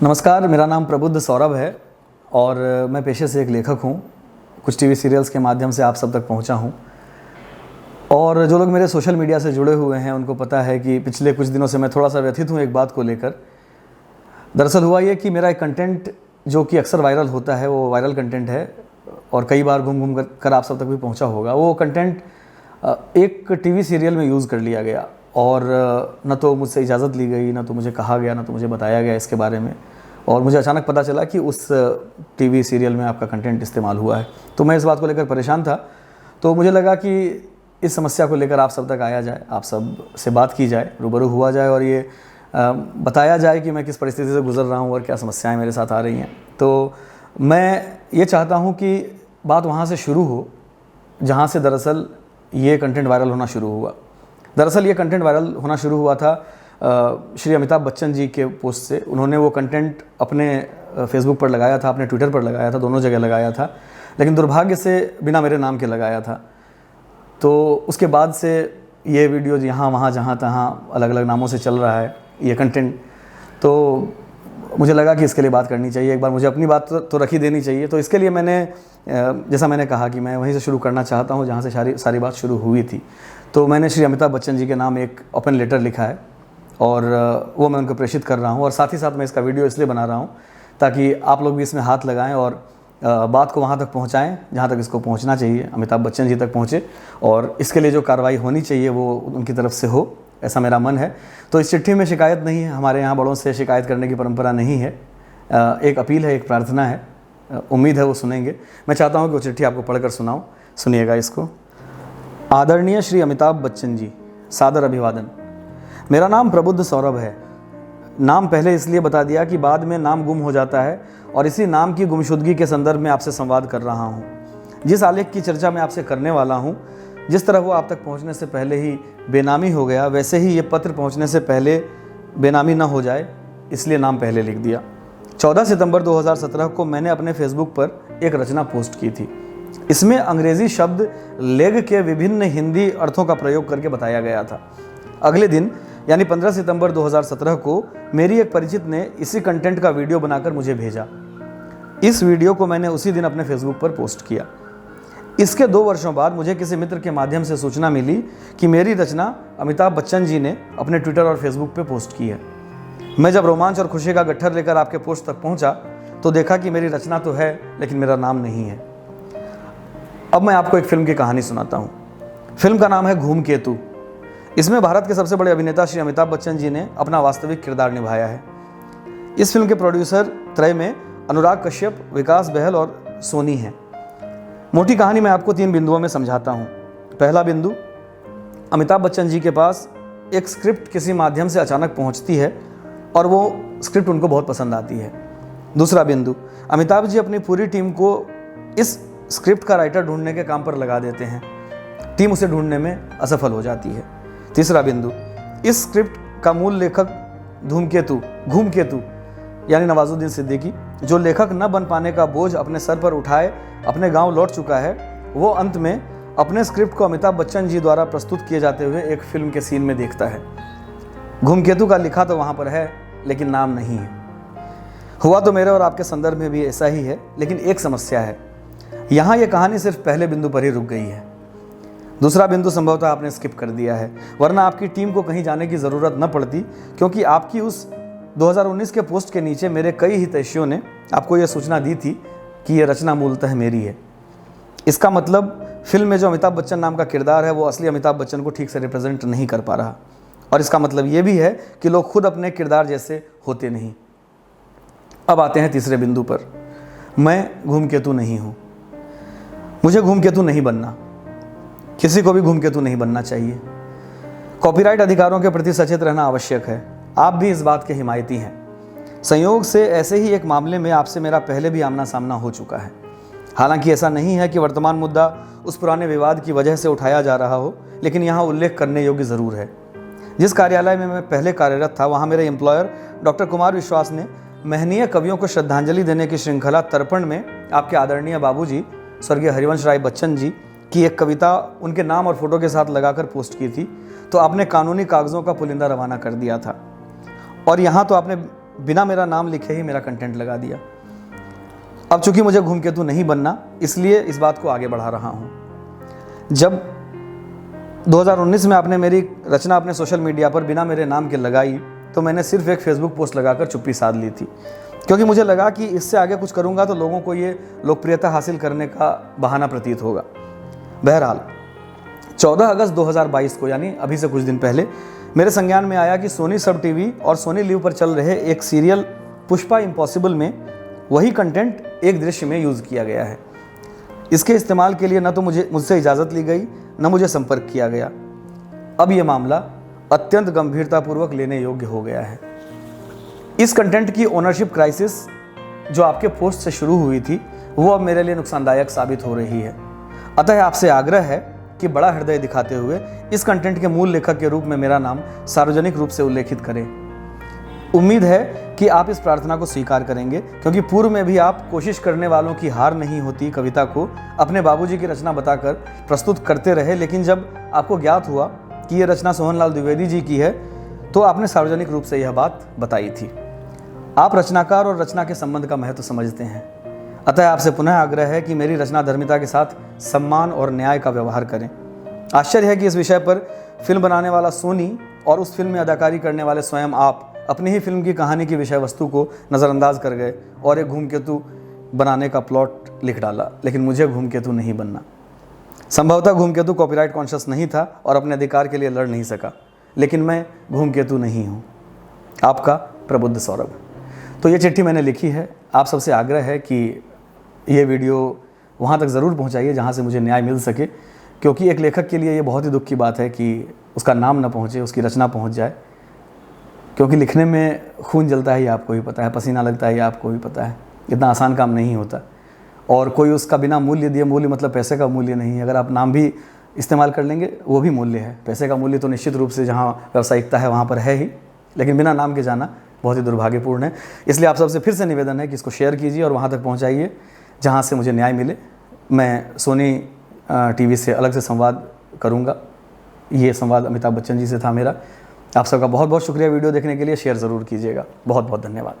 नमस्कार, मेरा नाम प्रबुद्ध सौरभ है और मैं पेशे से एक लेखक हूँ। कुछ टीवी सीरियल्स के माध्यम से आप सब तक पहुँचा हूँ और जो लोग मेरे सोशल मीडिया से जुड़े हुए हैं उनको पता है कि पिछले कुछ दिनों से मैं थोड़ा सा व्यथित हूँ एक बात को लेकर। दरअसल हुआ ये कि मेरा एक कंटेंट जो कि अक्सर वायरल होता है वो वायरल कंटेंट है और कई बार घूम घूम कर आप सब तक भी पहुँचा होगा। वो कंटेंट एक टीवी सीरियल में यूज़ कर लिया गया और न तो मुझसे इजाज़त ली गई, न तो मुझे कहा गया, न तो मुझे बताया गया इसके बारे में। और मुझे अचानक पता चला कि उस टीवी सीरियल में आपका कंटेंट इस्तेमाल हुआ है। तो मैं इस बात को लेकर परेशान था। तो मुझे लगा कि इस समस्या को लेकर आप सब तक आया जाए, आप सब से बात की जाए, रूबरू हुआ जाए और ये बताया जाए कि मैं किस परिस्थिति से गुज़र रहा हूँ और क्या समस्याएं मेरे साथ आ रही हैं। तो मैं ये चाहता हूँ कि बात वहाँ से शुरू हो जहाँ से दरअसल ये कंटेंट वायरल होना शुरू हुआ। दरअसल ये कंटेंट वायरल होना शुरू हुआ था श्री अमिताभ बच्चन जी के पोस्ट से। उन्होंने वो कंटेंट अपने फेसबुक पर लगाया था, अपने ट्विटर पर लगाया था, दोनों जगह लगाया था, लेकिन दुर्भाग्य से बिना मेरे नाम के लगाया था। तो उसके बाद से ये वीडियो यहाँ वहाँ जहाँ तहाँ अलग अलग नामों से चल रहा है ये कंटेंट। तो मुझे लगा कि इसके लिए बात करनी चाहिए, एक बार मुझे अपनी बात तो रखी देनी चाहिए। तो इसके लिए मैंने जैसा मैंने कहा कि मैं वहीं से शुरू करना चाहता हूँ जहाँ से सारी बात शुरू हुई थी। तो मैंने श्री अमिताभ बच्चन जी के नाम एक ओपन लेटर लिखा है और वो मैं उनको प्रेषित कर रहा हूँ और साथ ही साथ मैं इसका वीडियो इसलिए बना रहा हूँ ताकि आप लोग भी इसमें हाथ लगाएं और बात को वहाँ तक पहुँचाएं जहाँ तक इसको पहुँचना चाहिए, अमिताभ बच्चन जी तक पहुँचे और इसके लिए जो कार्रवाई होनी चाहिए वो उनकी तरफ से हो, ऐसा मेरा मन है। तो इस चिट्ठी में शिकायत नहीं है, हमारे यहाँ बड़ों से शिकायत करने की परंपरा नहीं है। एक अपील है, एक प्रार्थना है, उम्मीद है वो सुनेंगे। मैं चाहता हूँ कि वो चिट्ठी आपको पढ़कर सुनाऊँ, सुनिएगा इसको। आदरणीय श्री अमिताभ बच्चन जी, सादर अभिवादन। मेरा नाम प्रबुद्ध सौरभ है। नाम पहले इसलिए बता दिया कि बाद में नाम गुम हो जाता है और इसी नाम की गुमशुदगी के संदर्भ में आपसे संवाद कर रहा हूँ। जिस आलेख की चर्चा मैं आपसे करने वाला हूँ, जिस तरह वो आप तक पहुँचने से पहले ही बेनामी हो गया, वैसे ही ये पत्र पहुँचने से पहले बेनामी न हो जाए, इसलिए नाम पहले लिख दिया। 14 सितंबर 2017 को मैंने अपने फेसबुक पर एक रचना पोस्ट की थी। इसमें अंग्रेजी शब्द लेग के विभिन्न हिंदी अर्थों का प्रयोग करके बताया गया था। अगले दिन यानी 15 सितंबर 2017 को मेरी एक परिचित ने इसी कंटेंट का वीडियो बनाकर मुझे भेजा। इस वीडियो को मैंने उसी दिन अपने फेसबुक पर पोस्ट किया। इसके 2 वर्षों बाद मुझे किसी मित्र के माध्यम से सूचना मिली कि मेरी रचना अमिताभ बच्चन जी ने अपने ट्विटर और फेसबुक पर पोस्ट की है। मैं जब रोमांच और खुशी का गट्ठर लेकर आपके पोस्ट तक पहुंचा तो देखा कि मेरी रचना तो है लेकिन मेरा नाम नहीं है। अब मैं आपको एक फिल्म की कहानी सुनाता हूँ। फिल्म का नाम है धूमकेतु। इसमें भारत के सबसे बड़े अभिनेता श्री अमिताभ बच्चन जी ने अपना वास्तविक किरदार निभाया है। इस फिल्म के प्रोड्यूसर त्रय में अनुराग कश्यप, विकास बहल और सोनी हैं। मोटी कहानी मैं आपको 3 बिंदुओं में समझाता हूँ। पहला बिंदु, अमिताभ बच्चन जी के पास एक स्क्रिप्ट किसी माध्यम से अचानक पहुँचती है और वो स्क्रिप्ट उनको बहुत पसंद आती है। दूसरा बिंदु, अमिताभ जी अपनी पूरी टीम को इस स्क्रिप्ट का राइटर ढूंढने के काम पर लगा देते हैं। टीम उसे ढूंढने में असफल हो जाती है। तीसरा बिंदु, इस स्क्रिप्ट का मूल लेखक घूमकेतु यानी नवाजुद्दीन सिद्दीकी, जो लेखक न बन पाने का बोझ अपने सर पर उठाए अपने गांव लौट चुका है, वो अंत में अपने स्क्रिप्ट को अमिताभ बच्चन जी द्वारा प्रस्तुत किए जाते हुए एक फिल्म के सीन में देखता है। घूमकेतु का लिखा तो वहाँ पर है लेकिन नाम नहीं है। हुआ तो मेरे और आपके संदर्भ में भी ऐसा ही है, लेकिन एक समस्या है। यहाँ ये कहानी सिर्फ पहले बिंदु पर ही रुक गई है। दूसरा बिंदु संभवतः आपने स्किप कर दिया है, वरना आपकी टीम को कहीं जाने की ज़रूरत न पड़ती, क्योंकि आपकी उस 2019 के पोस्ट के नीचे मेरे कई हितैषियों ने आपको यह सूचना दी थी कि यह रचना मूलतः मेरी है। इसका मतलब फिल्म में जो अमिताभ बच्चन नाम का किरदार है वो असली अमिताभ बच्चन को ठीक से रिप्रेजेंट नहीं कर पा रहा, और इसका मतलब ये भी है कि लोग खुद अपने किरदार जैसे होते नहीं। अब आते हैं तीसरे बिंदु पर। मैं धूमकेतु नहीं हूँ। मुझे धूमकेतु नहीं बनना, किसी को भी धूमकेतु नहीं बनना चाहिए। कॉपीराइट अधिकारों के प्रति सचेत रहना आवश्यक है। आप भी इस बात के हिमायती हैं। संयोग से ऐसे ही एक मामले में आपसे मेरा पहले भी आमना सामना हो चुका है। हालांकि ऐसा नहीं है कि वर्तमान मुद्दा उस पुराने विवाद की वजह से उठाया जा रहा हो, लेकिन यहाँ उल्लेख करने योग्य ज़रूर है। जिस कार्यालय में मैं पहले कार्यरत था, वहाँ मेरे एम्प्लॉयर डॉक्टर कुमार विश्वास ने महनीय कवियों को श्रद्धांजलि देने की श्रृंखला तर्पण में आपके आदरणीय बाबूजी स्वर्गीय हरिवंश राय बच्चन जी की एक कविता उनके नाम और फोटो के साथ लगाकर पोस्ट की थी। तो आपने कानूनी कागज़ों का पुलिंदा रवाना कर दिया था और यहाँ तो आपने बिना मेरा नाम लिखे ही मेरा कंटेंट लगा दिया। अब चूंकि मुझे धूमकेतु नहीं बनना, इसलिए इस बात को आगे बढ़ा रहा हूँ। जब 2019 में आपने मेरी रचना अपने सोशल मीडिया पर बिना मेरे नाम के लगाई, तो मैंने सिर्फ एक फेसबुक पोस्ट लगाकर चुप्पी साध ली थी, क्योंकि मुझे लगा कि इससे आगे कुछ करूँगा तो लोगों को ये लोकप्रियता हासिल करने का बहाना प्रतीत होगा। बहरहाल 14 अगस्त 2022 को, यानी अभी से कुछ दिन पहले, मेरे संज्ञान में आया कि सोनी सब टीवी और सोनी लिव पर चल रहे एक सीरियल पुष्पा इम्पॉसिबल में वही कंटेंट एक दृश्य में यूज़ किया गया है। इसके इस्तेमाल के लिए न तो मुझसे इजाज़त ली गई, न मुझे संपर्क किया गया। अब यह मामला अत्यंत गंभीरतापूर्वक लेने योग्य हो गया है। इस कंटेंट की ओनरशिप क्राइसिस जो आपके पोस्ट से शुरू हुई थी, वो अब मेरे लिए नुकसानदायक साबित हो रही है। अतः आपसे आग्रह है कि बड़ा हृदय दिखाते हुए इस कंटेंट के मूल लेखक के रूप में मेरा नाम सार्वजनिक रूप से उल्लेखित करें। उम्मीद है कि आप इस प्रार्थना को स्वीकार करेंगे, क्योंकि पूर्व में भी आप कोशिश करने वालों की हार नहीं होती कविता को अपने बाबूजी की रचना बताकर प्रस्तुत करते रहे, लेकिन जब आपको ज्ञात हुआ कि यह रचना सोहनलाल द्विवेदी जी की है, तो आपने सार्वजनिक रूप से यह बात बताई थी। आप रचनाकार और रचना के संबंध का महत्व समझते हैं, अतः आपसे पुनः आग्रह है कि मेरी रचना धर्मिता के साथ सम्मान और न्याय का व्यवहार करें। आश्चर्य है कि इस विषय पर फिल्म बनाने वाला सोनी और उस फिल्म में अदाकारी करने वाले स्वयं आप अपनी ही फिल्म की कहानी की विषय वस्तु को नज़रअंदाज कर गए और एक धूमकेतु बनाने का प्लॉट लिख डाला, लेकिन मुझे धूमकेतु नहीं बनना। संभवतः धूमकेतु कॉपीराइट कॉन्शियस नहीं था और अपने अधिकार के लिए लड़ नहीं सका, लेकिन मैं धूमकेतु नहीं हूँ। आपका प्रबुद्ध सौरभ। तो ये चिट्ठी मैंने लिखी है। आप सबसे आग्रह है कि ये वीडियो वहाँ तक ज़रूर पहुँचाइए जहाँ से मुझे न्याय मिल सके, क्योंकि एक लेखक के लिए ये बहुत ही दुख की बात है कि उसका नाम ना पहुँचे, उसकी रचना पहुँच जाए, क्योंकि लिखने में खून जलता है, ये आपको भी पता है, पसीना लगता है, ये आपको भी पता है। इतना आसान काम नहीं होता, और कोई उसका बिना मूल्य दिए, मूल्य मतलब पैसे का मूल्य नहीं, अगर आप नाम भी इस्तेमाल कर लेंगे वो भी मूल्य है। पैसे का मूल्य तो निश्चित रूप से जहाँ व्यावसायिकता है वहाँ पर है ही, लेकिन बिना नाम के जाना बहुत ही दुर्भाग्यपूर्ण है। इसलिए आप सबसे फिर से निवेदन है कि इसको शेयर कीजिए और वहाँ तक पहुँचाइए जहाँ से मुझे न्याय मिले। मैं सोनी टीवी से अलग से संवाद करूँगा। ये संवाद अमिताभ बच्चन जी से था मेरा। आप सबका बहुत बहुत शुक्रिया वीडियो देखने के लिए। शेयर ज़रूर कीजिएगा। बहुत बहुत धन्यवाद।